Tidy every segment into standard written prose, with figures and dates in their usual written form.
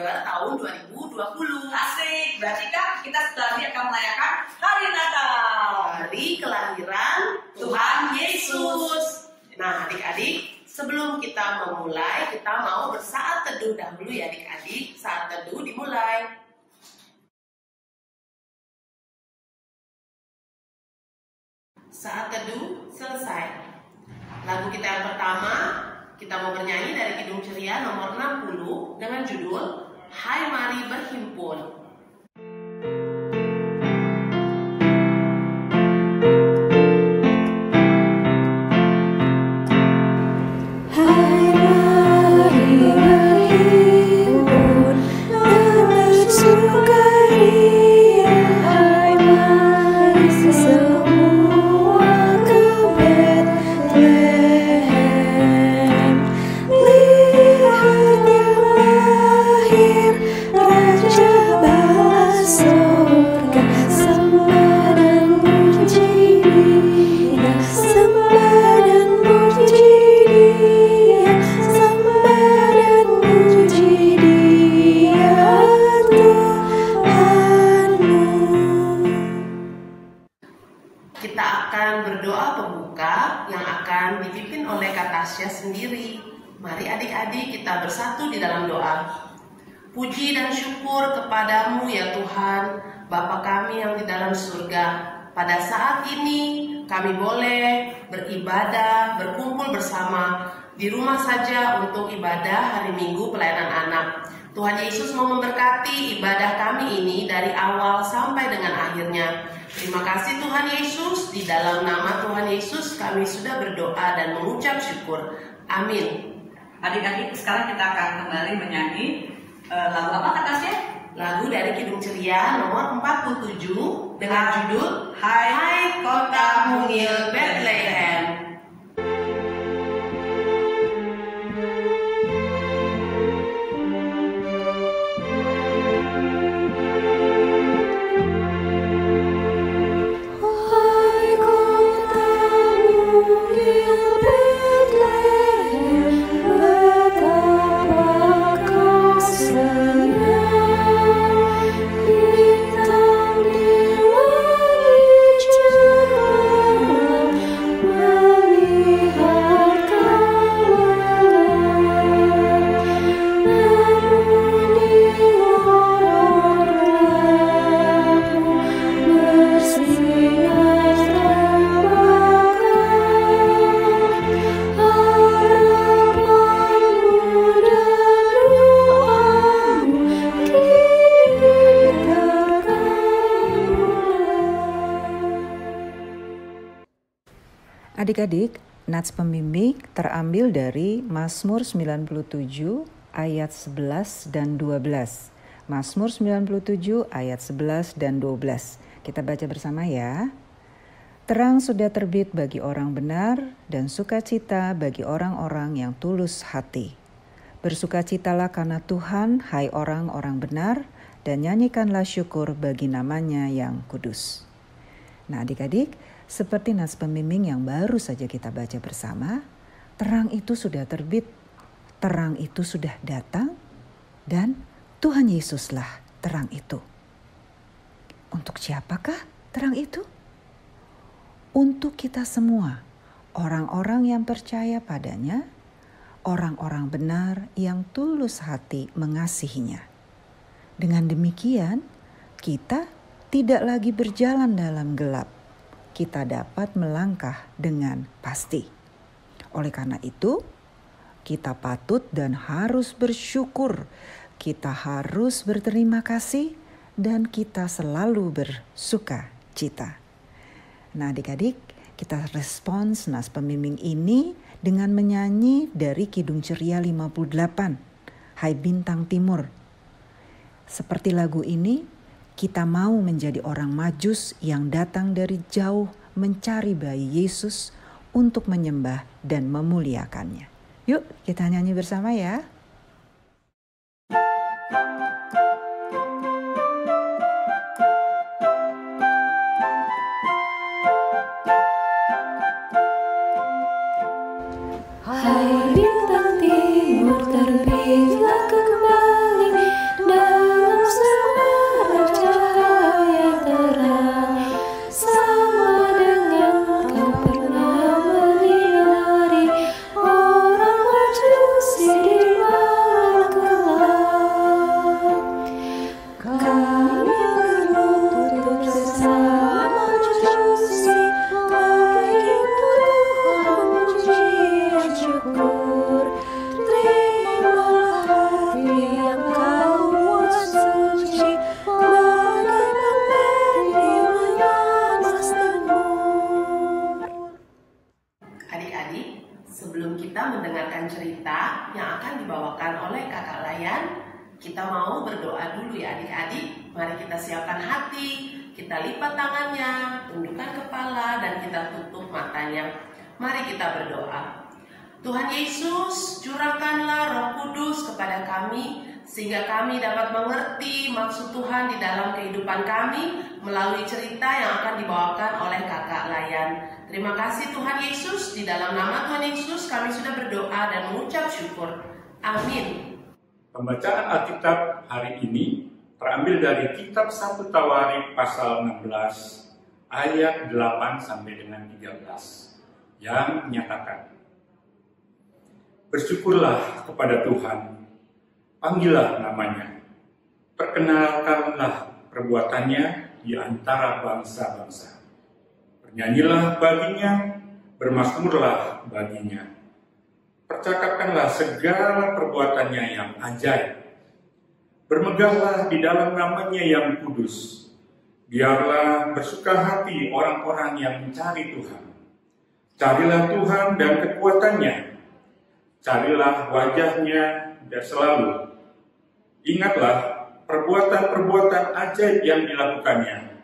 Desember tahun 2020. Asik, berarti Kak, kita setelah ini akan merayakan Hari Natal, Hari kelahiran Tuhan Yesus. Nah, adik-adik, sebelum kita memulai, kita mau bersaat teduh dahulu ya adik-adik. Saat teduh dimulai. Saat teduh selesai. Lagu kita yang pertama, kita mau bernyanyi dari Kidung Ceria nomor 60 dengan judul Hai Mari Berhimpun. Kita akan berdoa pembuka yang akan dipimpin oleh Kak Tasya sendiri. Mari adik-adik kita bersatu di dalam doa. Puji dan syukur kepadamu ya Tuhan, Bapa kami yang di dalam surga. Pada saat ini kami boleh beribadah, berkumpul bersama di rumah saja untuk ibadah hari Minggu pelayanan anak. Tuhan Yesus mau memberkati ibadah kami ini dari awal sampai dengan akhirnya. Terima kasih Tuhan Yesus, di dalam nama Tuhan Yesus kami sudah berdoa dan mengucap syukur. Amin. Adik-adik, sekarang kita akan kembali menyanyi lagu apa Kak Tasya? Lagu dari Kidung Ceria nomor 47 dengan judul Hai Kota Mungil Bethlehem. Adik-adik, nats pembimbing terambil dari Mazmur 97 ayat 11 dan 12. Mazmur 97 ayat 11 dan 12. Kita baca bersama ya. Terang sudah terbit bagi orang benar dan sukacita bagi orang-orang yang tulus hati. Bersukacitalah karena Tuhan, hai orang-orang benar, dan nyanyikanlah syukur bagi namanya yang kudus. Nah adik-adik, seperti nats pembimbing yang baru saja kita baca bersama, terang itu sudah terbit, terang itu sudah datang, dan Tuhan Yesuslah terang itu. Untuk siapakah terang itu? Untuk kita semua, orang-orang yang percaya padanya, orang-orang benar yang tulus hati mengasihinya. Dengan demikian, kita tidak lagi berjalan dalam gelap. Kita dapat melangkah dengan pasti. Oleh karena itu, kita patut dan harus bersyukur. Kita harus berterima kasih dan kita selalu bersuka cita. Nah adik-adik, kita respons nats pembimbing ini dengan menyanyi dari Kidung Ceria 58, Hai Bintang Timur. Seperti lagu ini, kita mau menjadi orang Majus yang datang dari jauh mencari bayi Yesus untuk menyembah dan memuliakannya. Yuk kita nyanyi bersama ya. Hai bintang timur terbitlah kembali Kita mau berdoa dulu ya adik-adik. Mari kita siapkan hati, kita lipat tangannya, tundukkan kepala, dan kita tutup matanya. Mari kita berdoa. Tuhan Yesus, curahkanlah Roh Kudus kepada kami, sehingga kami dapat mengerti maksud Tuhan di dalam kehidupan kami melalui cerita yang akan dibawakan oleh Kakak Layan. Terima kasih Tuhan Yesus, di dalam nama Tuhan Yesus kami sudah berdoa dan mengucap syukur. Amin. Pembacaan Alkitab hari ini terambil dari kitab 1 Tawarik pasal 16 ayat 8 sampai dengan 13 yang menyatakan, "Bersyukurlah kepada Tuhan, panggillah namanya, perkenalkanlah perbuatannya di antara bangsa-bangsa. Bernyanyilah baginya, bermazmurlah baginya. Percakapkanlah segala perbuatannya yang ajaib. Bermegahlah di dalam namanya yang kudus. Biarlah bersuka hati orang-orang yang mencari Tuhan. Carilah Tuhan dan kekuatannya. Carilah wajahnya dan selalu. Ingatlah perbuatan-perbuatan ajaib yang dilakukannya,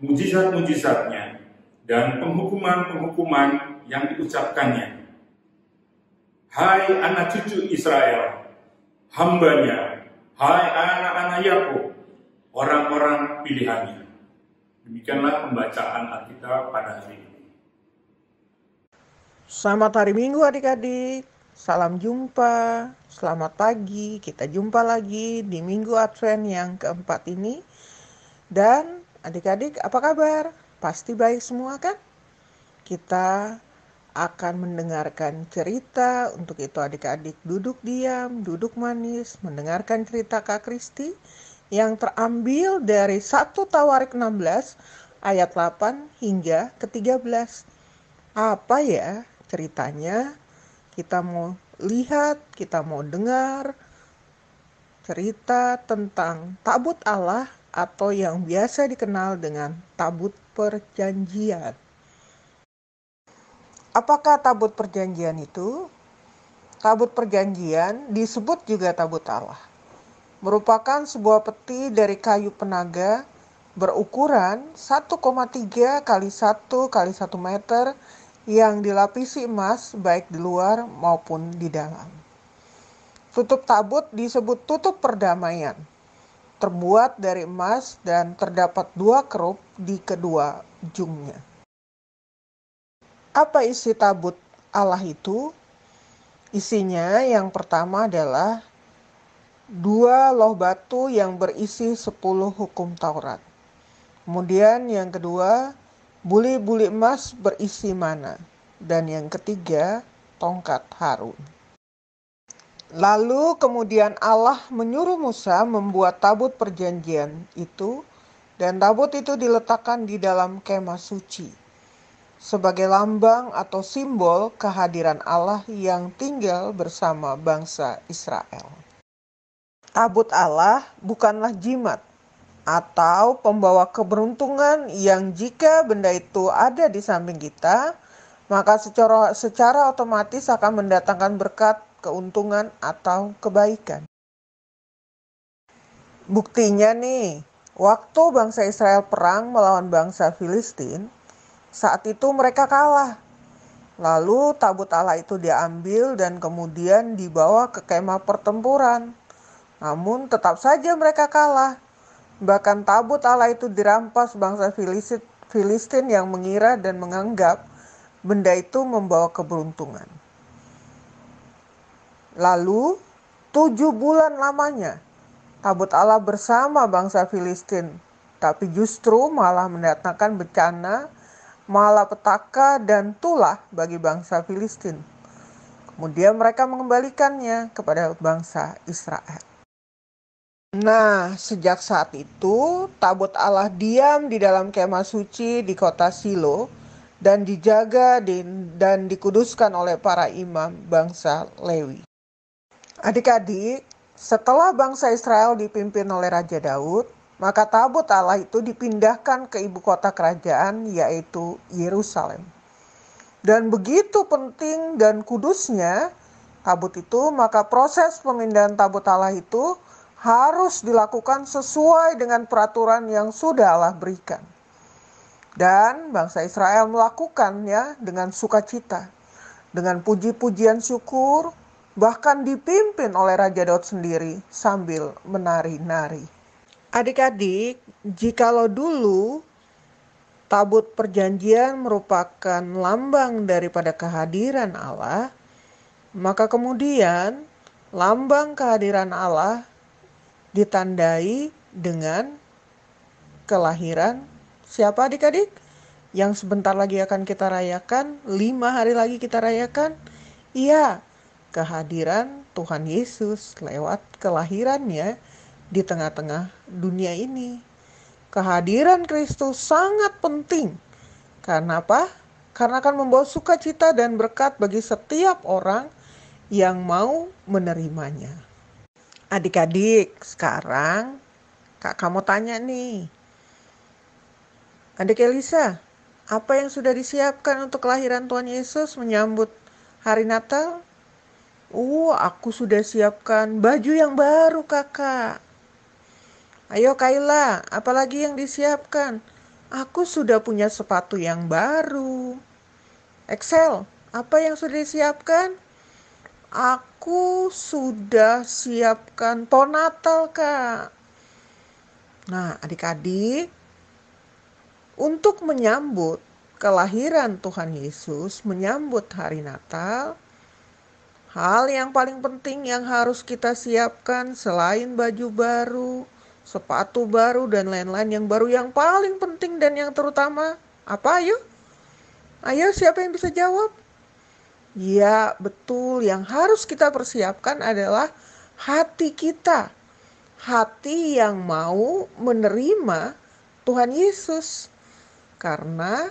mujizat-mujizatnya, dan penghukuman-penghukuman yang diucapkannya. Hai anak cucu Israel, hambanya, hai anak-anak Yakub, orang-orang pilihannya." Demikianlah pembacaan Alkitab pada hari ini. Selamat hari Minggu adik-adik. Salam jumpa, selamat pagi. Kita jumpa lagi di Minggu Advent yang keempat ini. Dan adik-adik apa kabar? Pasti baik semua kan? Kita akan mendengarkan cerita. Untuk itu adik-adik duduk diam, duduk manis, mendengarkan cerita Kak Kristi yang terambil dari 1 Tawarik 16 ayat 8 hingga ke-13. Apa ya ceritanya? Kita mau lihat, kita mau dengar cerita tentang tabut Allah atau yang biasa dikenal dengan tabut perjanjian. Apakah tabut perjanjian itu? Tabut perjanjian disebut juga tabut Allah. Merupakan sebuah peti dari kayu penaga berukuran 1,3 x 1 x 1 meter yang dilapisi emas baik di luar maupun di dalam. Tutup tabut disebut tutup perdamaian. Terbuat dari emas dan terdapat 2 kerup di kedua ujungnya. Apa isi tabut Allah itu? Isinya yang pertama adalah 2 loh batu yang berisi 10 hukum Taurat. Kemudian yang kedua, buli-buli emas berisi mana. Dan yang ketiga, tongkat Harun. Lalu kemudian Allah menyuruh Musa membuat tabut perjanjian itu, dan tabut itu diletakkan di dalam kemah suci, sebagai lambang atau simbol kehadiran Allah yang tinggal bersama bangsa Israel. Tabut Allah bukanlah jimat atau pembawa keberuntungan yang jika benda itu ada di samping kita, maka secara otomatis akan mendatangkan berkat, keuntungan, atau kebaikan. Buktinya nih, waktu bangsa Israel perang melawan bangsa Filistin, saat itu mereka kalah. Lalu tabut Allah itu diambil dan kemudian dibawa ke kemah pertempuran. Namun tetap saja mereka kalah. Bahkan tabut Allah itu dirampas bangsa Filistin yang mengira dan menganggap benda itu membawa keberuntungan. Lalu 7 bulan lamanya tabut Allah bersama bangsa Filistin, tapi justru malah mendatangkan bencana, malapetaka dan tulah bagi bangsa Filistin. Kemudian mereka mengembalikannya kepada bangsa Israel. Nah, sejak saat itu tabut Allah diam di dalam kemah suci di kota Shilo dan dijaga dan dikuduskan oleh para imam bangsa Lewi. Adik-adik, setelah bangsa Israel dipimpin oleh Raja Daud, maka tabut Allah itu dipindahkan ke ibu kota kerajaan, yaitu Yerusalem. Dan begitu penting dan kudusnya tabut itu, maka proses pemindahan tabut Allah itu harus dilakukan sesuai dengan peraturan yang sudah Allah berikan. Dan bangsa Israel melakukannya dengan sukacita, dengan puji-pujian syukur, bahkan dipimpin oleh Raja Daud sendiri sambil menari-nari. Adik-adik, jikalau dulu tabut perjanjian merupakan lambang daripada kehadiran Allah, maka kemudian lambang kehadiran Allah ditandai dengan kelahiran siapa adik-adik? Yang sebentar lagi akan kita rayakan, 5 hari lagi kita rayakan. Iya, kehadiran Tuhan Yesus lewat kelahirannya di tengah-tengah dunia ini. Kehadiran Kristus sangat penting. Karena apa? Karena akan membawa sukacita dan berkat bagi setiap orang yang mau menerimanya. Adik-adik, sekarang Kak mau tanya nih. Adik Elisa, apa yang sudah disiapkan untuk kelahiran Tuhan Yesus menyambut hari Natal? Aku sudah siapkan baju yang baru, Kakak. Ayo Kaila, apalagi yang disiapkan? Aku sudah punya sepatu yang baru. Excel, apa yang sudah disiapkan? Aku sudah siapkan pohon Natal, Kak. Nah, adik-adik, untuk menyambut kelahiran Tuhan Yesus, menyambut hari Natal, hal yang paling penting yang harus kita siapkan selain baju baru, sepatu baru, dan lain-lain yang baru, yang paling penting dan yang terutama, apa ayo? Ayo, siapa yang bisa jawab? Ya, betul. Yang harus kita persiapkan adalah hati kita. Hati yang mau menerima Tuhan Yesus. Karena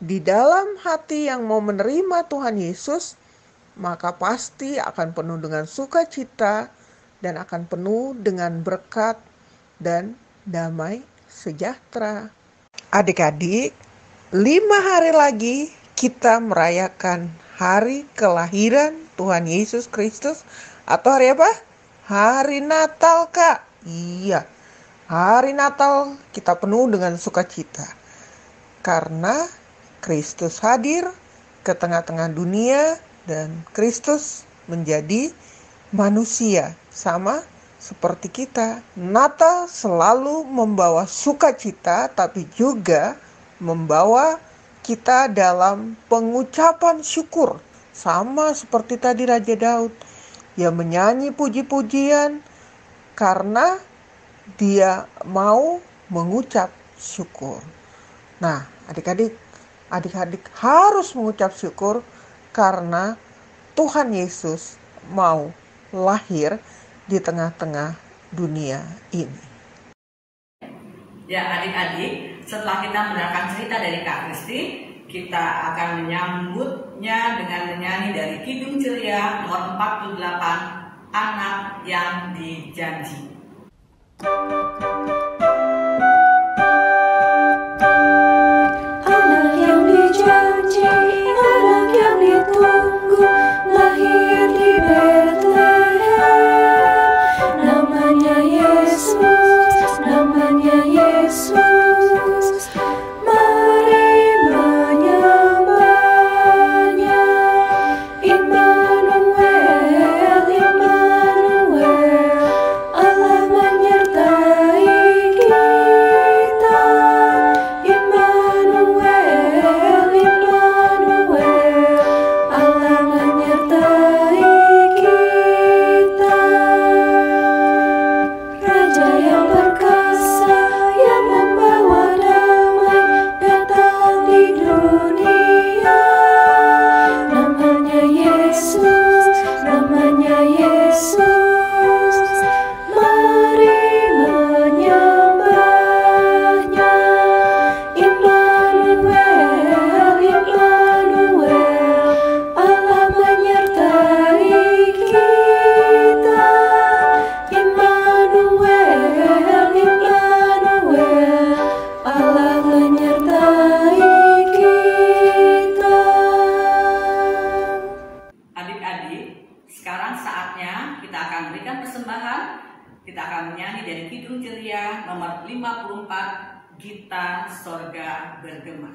di dalam hati yang mau menerima Tuhan Yesus, maka pasti akan penuh dengan sukacita dan akan penuh dengan berkat dan damai sejahtera. Adik-adik, 5 hari lagi kita merayakan hari kelahiran Tuhan Yesus Kristus. Atau hari apa? Hari Natal, Kak. Iya, hari Natal kita penuh dengan sukacita. Karena Kristus hadir ke tengah-tengah dunia dan Kristus menjadi manusia sama seperti kita. Natal selalu membawa sukacita tapi juga membawa kita dalam pengucapan syukur. Sama seperti tadi Raja Daud yang menyanyi puji-pujian karena dia mau mengucap syukur. Nah, adik-adik harus mengucap syukur karena Tuhan Yesus mau lahir di tengah-tengah dunia ini. Ya adik-adik, setelah kita mendengarkan cerita dari Kak Kristi, kita akan menyambutnya dengan menyanyi dari Kidung Ceria nomor 48, Anak yang Dijanji. Immanuel, Allah menyertai menyanyi dari Kidung Ceria nomor 54, Gita Sorga Bergema.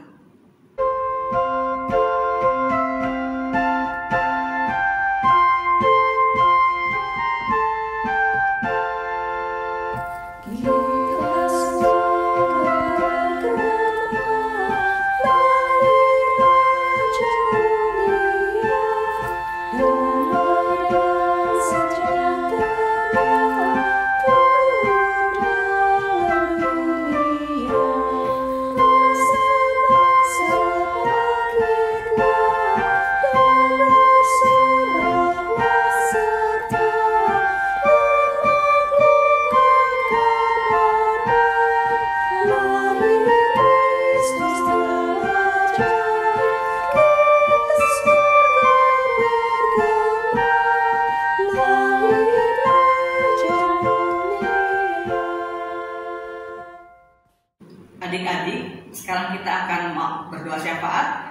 Adik-adik, sekarang kita akan berdoa syafaat.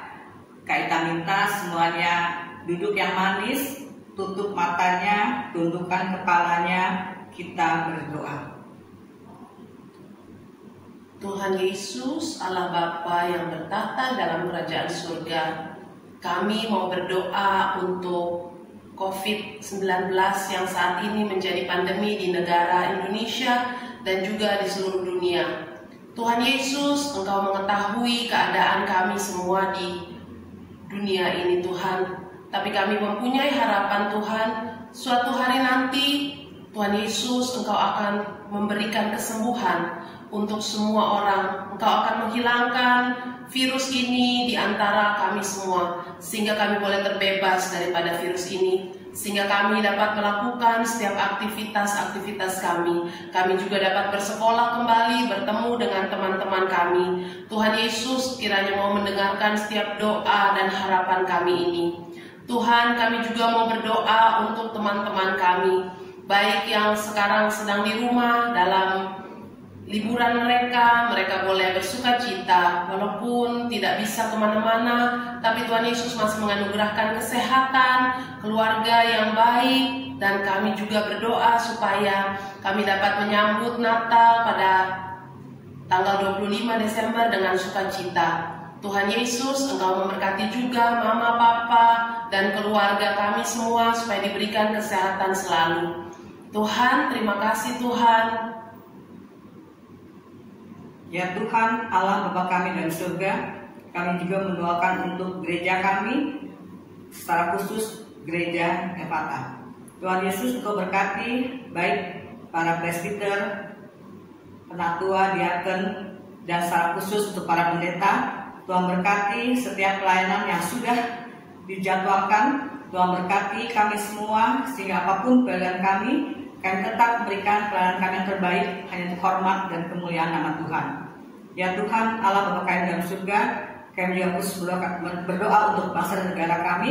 Kita minta semuanya duduk yang manis, tutup matanya, tundukkan kepalanya, kita berdoa. Tuhan Yesus, Allah Bapa yang bertata dalam kerajaan surga, kami mau berdoa untuk COVID-19 yang saat ini menjadi pandemi di negara Indonesia dan juga di seluruh dunia. Tuhan Yesus, Engkau mengetahui keadaan kami semua di dunia ini Tuhan. Tapi kami mempunyai harapan Tuhan, suatu hari nanti Tuhan Yesus, Engkau akan memberikan kesembuhan untuk semua orang. Engkau akan menghilangkan virus ini di antara kami semua, sehingga kami boleh terbebas daripada virus ini, sehingga kami dapat melakukan setiap aktivitas kami. Kami juga dapat bersekolah kembali, bertemu dengan teman-teman kami. Tuhan Yesus kiranya mau mendengarkan setiap doa dan harapan kami ini. Tuhan, kami juga mau berdoa untuk teman-teman kami, baik yang sekarang sedang di rumah dalam liburan mereka boleh bersuka cita walaupun tidak bisa kemana-mana, tapi Tuhan Yesus masih menganugerahkan kesehatan, keluarga yang baik, dan kami juga berdoa supaya kami dapat menyambut Natal pada tanggal 25 Desember dengan sukacita. Tuhan Yesus, Engkau memberkati juga mama, papa, dan keluarga kami semua supaya diberikan kesehatan selalu. Tuhan, terima kasih Tuhan. Ya Tuhan, Allah Bapa kami dalam surga, kami juga mendoakan untuk gereja kami, secara khusus gereja Ephata. Tuhan Yesus, Engkau berkati baik para presbiter, penatua, diaken, dan secara khusus untuk para pendeta. Tuhan berkati setiap pelayanan yang sudah dijadwalkan. Tuhan berkati kami semua, sehingga apapun pelayanan kami tetap memberikan pelayanan kami yang terbaik hanya untuk hormat dan kemuliaan nama Tuhan. Ya Tuhan, Allah Bapa kami dalam surga, kami juga terus berdoa untuk bangsa dan negara kami.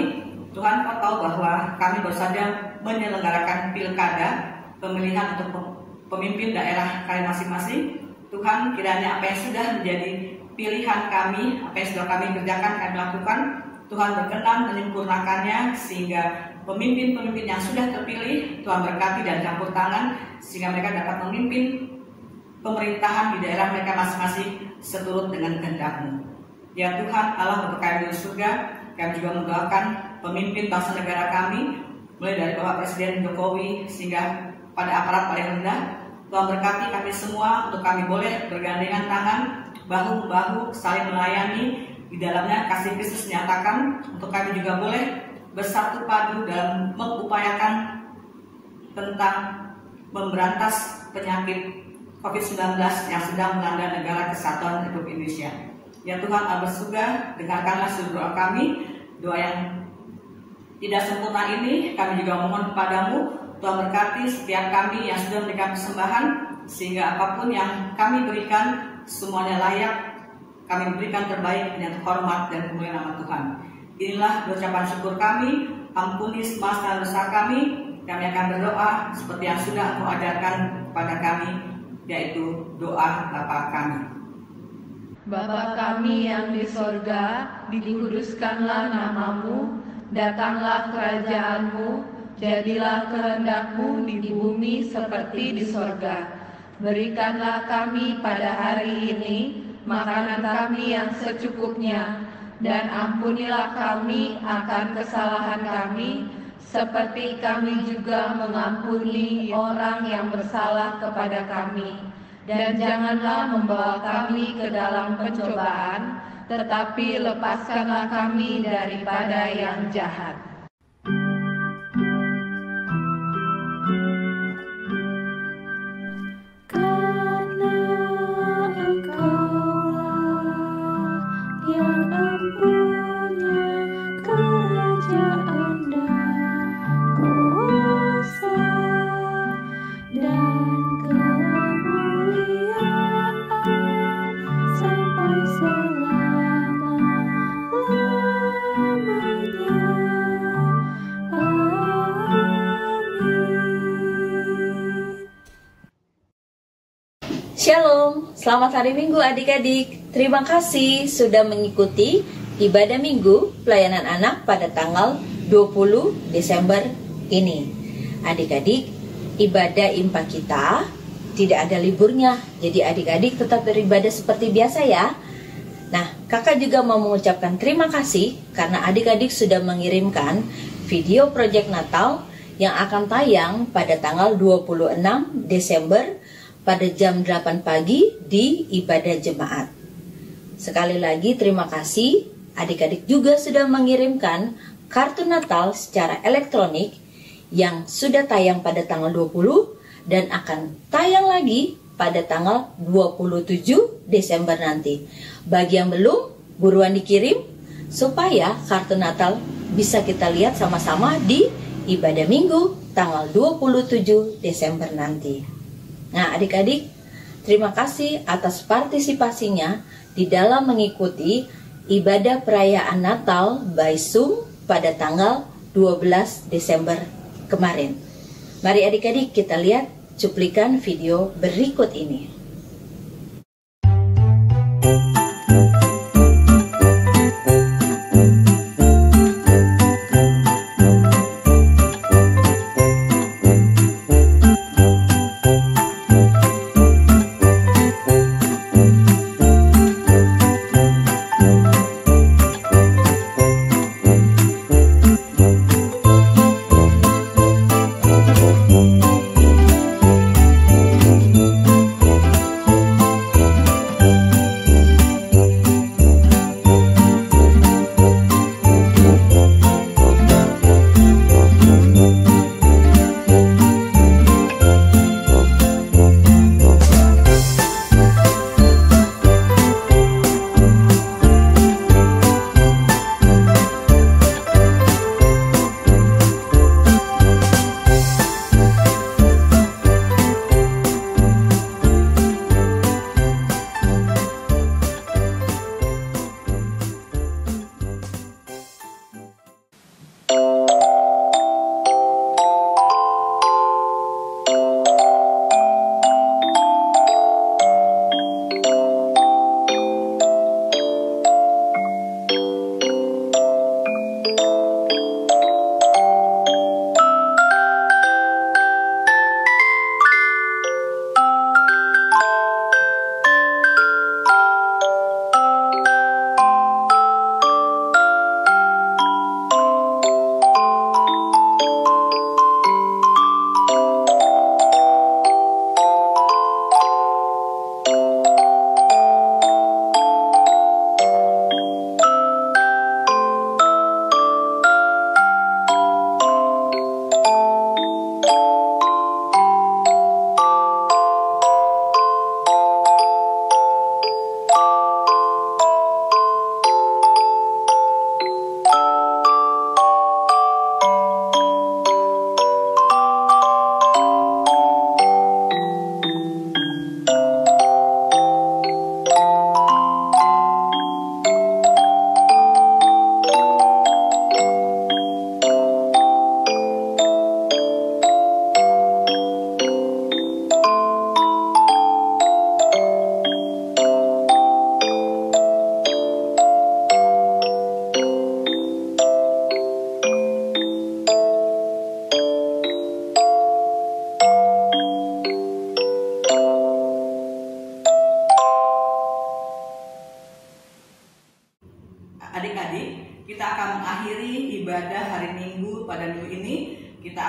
Tuhan, Kau tahu bahwa kami baru saja menyelenggarakan pilkada, pemilihan untuk pemimpin daerah kami masing-masing. Tuhan, kiranya apa yang sudah menjadi pilihan kami, apa yang sudah kami kerjakan, kami lakukan, Tuhan berkenan menyempurnakannya, sehingga pemimpin-pemimpin yang sudah terpilih, Tuhan berkati dan campur tangan, sehingga mereka dapat memimpin pemerintahan di daerah mereka masing-masing seturut dengan kehendak-Mu. Ya Tuhan, Allah Bapa kami di surga, kami juga mendoakan pemimpin bangsa negara kami, mulai dari Bapak Presiden Jokowi sehingga pada aparat paling rendah. Tuhan berkati kami semua untuk kami boleh bergandengan tangan, bahu-bahu, saling melayani. Di dalamnya kasih Kristus dinyatakan, untuk kami juga boleh bersatu padu dalam mengupayakan tentang memberantas penyakit COVID-19 yang sedang melanda negara kesatuan Republik Indonesia. Ya Tuhan Allah surga, dengarkanlah seluruh doa kami, doa yang tidak sempurna ini kami juga mohon kepadamu. Tuhan berkati setiap kami yang sudah memberikan persembahan, sehingga apapun yang kami berikan semuanya layak, kami berikan terbaik dengan hormat dan kemuliaan nama Tuhan. Inilah ucapan syukur kami, ampuni semua dosa kami akan berdoa seperti yang sudah Engkau ajarkan kepada kami, yaitu doa Bapa kami. Bapa kami yang di sorga, dikuduskanlah namamu, datanglah kerajaan-Mu, Jadilah kehendak-Mu di bumi seperti di sorga. Berikanlah kami pada hari ini makanan kami yang secukupnya, dan ampunilah kami akan kesalahan kami, seperti kami juga mengampuni orang yang bersalah kepada kami. Dan janganlah membawa kami ke dalam pencobaan, tetapi lepaskanlah kami daripada yang jahat. Shalom, selamat hari Minggu adik-adik. Terima kasih sudah mengikuti ibadah Minggu pelayanan anak pada tanggal 20 Desember ini. Adik-adik, ibadah IMPA kita tidak ada liburnya, jadi adik-adik tetap beribadah seperti biasa ya. Nah, kakak juga mau mengucapkan terima kasih karena adik-adik sudah mengirimkan video proyek Natal yang akan tayang pada tanggal 26 Desember pada jam 8 pagi di ibadah jemaat. Sekali lagi terima kasih, adik-adik juga sudah mengirimkan kartu Natal secara elektronik yang sudah tayang pada tanggal 20 dan akan tayang lagi pada tanggal 27 Desember nanti. Bagi yang belum, buruan dikirim supaya kartu Natal bisa kita lihat sama-sama di ibadah Minggu tanggal 27 Desember nanti. Nah, adik-adik, terima kasih atas partisipasinya di dalam mengikuti ibadah perayaan Natal by Zoom pada tanggal 12 Desember kemarin. Mari adik-adik kita lihat cuplikan video berikut ini.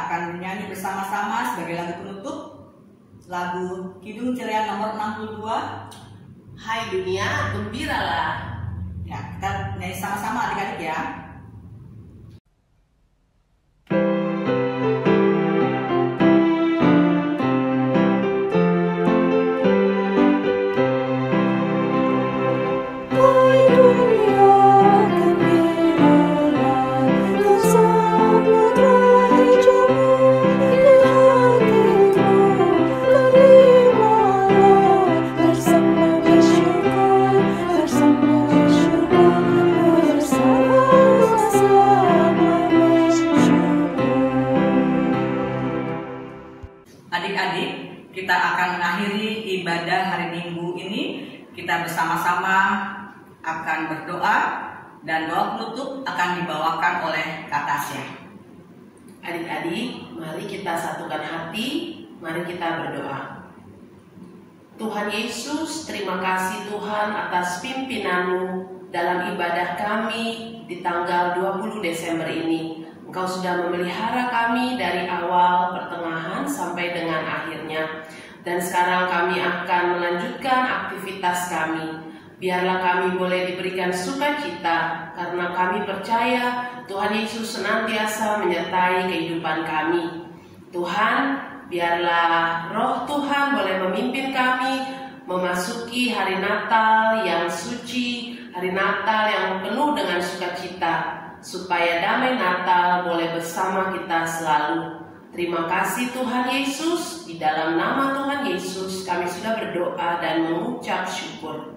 akan menyanyi bersama-sama sebagai lagu penutup, lagu Kidung Ceria nomor 62. Hai dunia, gembiralah. Ya, kita nyanyi sama-sama adik-adik ya. Adik-adik, kita akan mengakhiri ibadah hari Minggu ini. Kita bersama-sama akan berdoa dan doa penutup akan dibawakan oleh Kak Tasya. Adik-adik, mari kita satukan hati, mari kita berdoa. Tuhan Yesus, terima kasih Tuhan atas pimpinan-Mu dalam ibadah kami di tanggal 20 Desember ini. Engkau sudah memelihara kami dari awal, pertengahan, sampai dengan akhirnya. Dan sekarang kami akan melanjutkan aktivitas kami. Biarlah kami boleh diberikan sukacita, karena kami percaya Tuhan Yesus senantiasa menyertai kehidupan kami. Tuhan, biarlah roh Tuhan boleh memimpin kami memasuki hari Natal yang suci, hari Natal yang penuh dengan sukacita, supaya damai Natal boleh bersama kita selalu. Terima kasih Tuhan Yesus, di dalam nama Tuhan Yesus kami sudah berdoa dan mengucap syukur.